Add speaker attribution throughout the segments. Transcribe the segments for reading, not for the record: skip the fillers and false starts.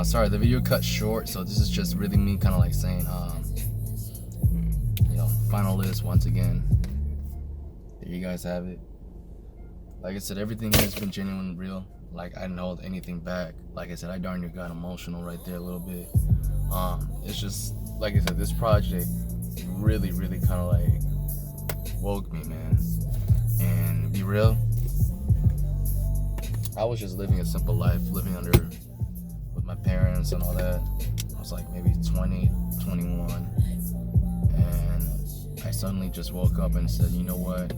Speaker 1: Sorry, the video cut short, so this is just really me kind of like saying, final list once again. There you guys have it. Like I said, everything has been genuine and real. Like, I didn't hold anything back. Like I said, I darn near got emotional right there a little bit. It's just, like I said, this project really kind of like woke me, man. And to be real, I was just living a simple life, living with my parents and all that. I was like maybe 20, 21. And I suddenly just woke up and said, you know what?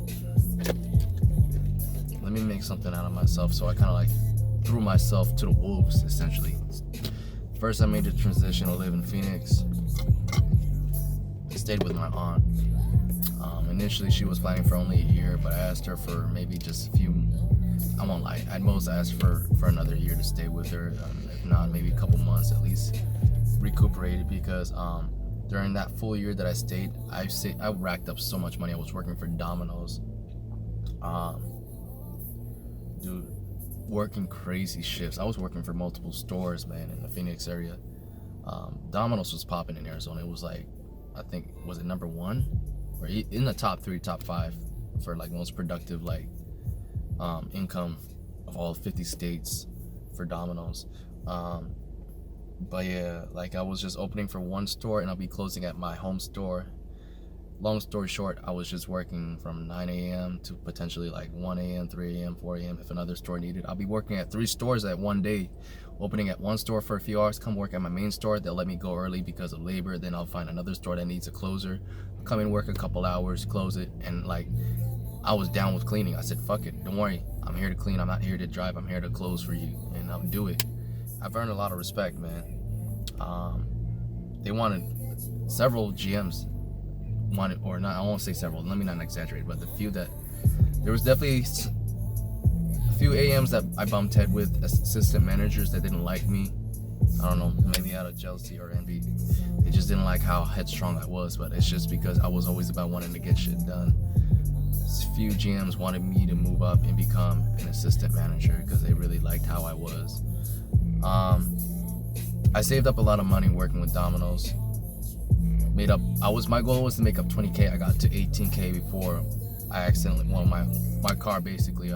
Speaker 1: Let me make something out of myself. So I kind of like threw myself to the wolves, essentially. First, I made the transition to live in Phoenix. Stayed with my aunt. Initially, she was planning for only a year, but I asked her for maybe just a few. I won't lie. I'd most ask for another year to stay with her. If not, maybe a couple months at least, recuperated, because during that full year that I stayed, I racked up so much money. I was working for Domino's. Dude, working crazy shifts. I was working for multiple stores, man, in the Phoenix area. Domino's was popping in Arizona. It was like, I think, was it number 1 or in the top 3, top 5 for like most productive like income of all 50 states for Domino's. But yeah, like I was just opening for one store and I'll be closing at my home store. Long story short, I was just working from 9 a.m. to potentially like 1 a.m., 3 a.m., 4 a.m. if another store needed. I'll be working at 3 stores at one day, opening at one store for a few hours, come work at my main store. They'll let me go early because of labor. Then I'll find another store that needs a closer, come and work a couple hours, close it. And like, I was down with cleaning. I said, fuck it, don't worry. I'm here to clean. I'm not here to drive. I'm here to close for you, and I'll do it. I've earned a lot of respect, man. They wanted several GMs. Wanted, or not, I won't say several, let me not exaggerate, but there was definitely a few AMs that I bumped head with, assistant managers that didn't like me. I don't know, maybe out of jealousy or envy. They just didn't like how headstrong I was, but it's just because I was always about wanting to get shit done. A few GMs wanted me to move up and become an assistant manager because they really liked how I was. I saved up a lot of money working with Domino's. My goal was to make up 20K. I got to 18K before I accidentally, my car basically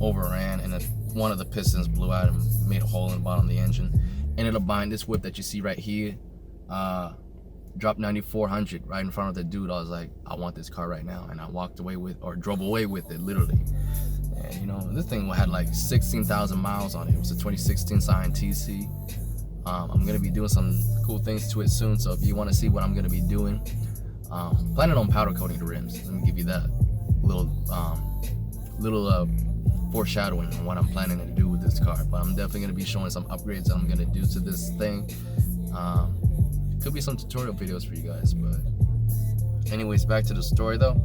Speaker 1: overran, and one of the pistons blew out and made a hole in the bottom of the engine. Ended up buying this whip that you see right here. Dropped 9,400 right in front of the dude. I was like, I want this car right now, and I drove away with it, literally. And this thing had like 16,000 miles on it. It was a 2016 Scion TC. I'm gonna be doing some cool things to it soon, so if you want to see what I'm gonna be doing, planning on powder coating the rims. Let me give you that little foreshadowing on what I'm planning to do with this car. But I'm definitely gonna be showing some upgrades that I'm gonna do to this thing. Could be some tutorial videos for you guys, but anyways, back to the story though.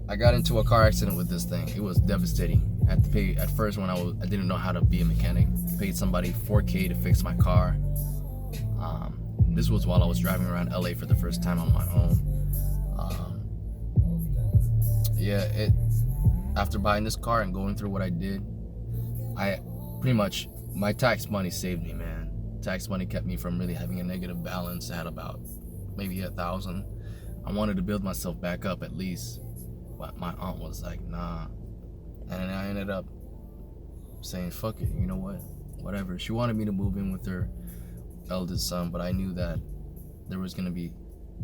Speaker 1: I got into a car accident with this thing. It was devastating. I had to pay at first when I didn't know how to be a mechanic. Paid somebody $4K to fix my car. This was while I was driving around LA for the first time on my own. After buying this car and going through what I did, my tax money saved me, man. Tax money kept me from really having a negative balance. I had about maybe 1,000. I wanted to build myself back up at least, but my aunt was like, nah. And I ended up saying, fuck it, you know what? Whatever. She wanted me to move in with her eldest son, but I knew that there was going to be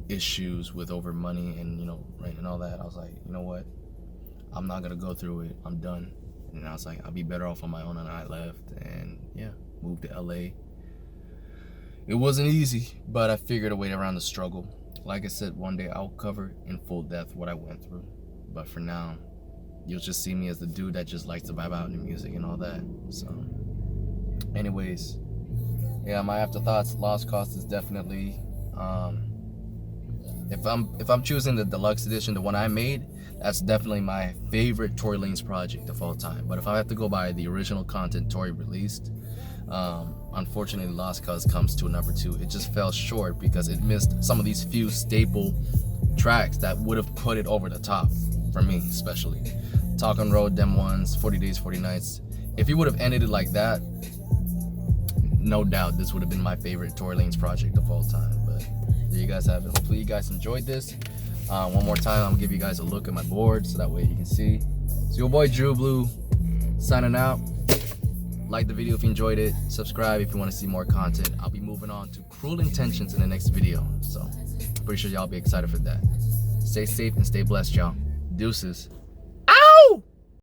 Speaker 1: issues with over money and, rent and all that. I was like, you know what? I'm not going to go through it. I'm done. And I was like, I'll be better off on my own, and I left. And yeah, moved to LA. It wasn't easy, but I figured a way around the struggle. Like I said, one day I'll cover in full depth what I went through. But for now, you'll just see me as the dude that just likes to vibe out in music and all that. So anyways, yeah, my afterthoughts, Lost Cause is definitely, if I'm choosing the deluxe edition, the one I made, that's definitely my favorite Tory Lanez project of all time. But if I have to go by the original content Tory released, unfortunately Lost Cause comes to a number 2. It just fell short because it missed some of these few staple tracks that would have put it over the top for me, especially Talk on Road, them ones, 40 Days, 40 Nights. If he would have ended it like that, no doubt this would have been my favorite Tory Lanez project of all time. But there you guys have it. Hopefully you guys enjoyed this. One more time, I'm gonna give you guys a look at my board so that way you can see. So your boy Drew Blue signing out. Like the video if you enjoyed it. Subscribe if you want to see more content. I'll be moving on to Cruel Intentions in the next video. So pretty sure y'all be excited for that. Stay safe and stay blessed, y'all. Deuces.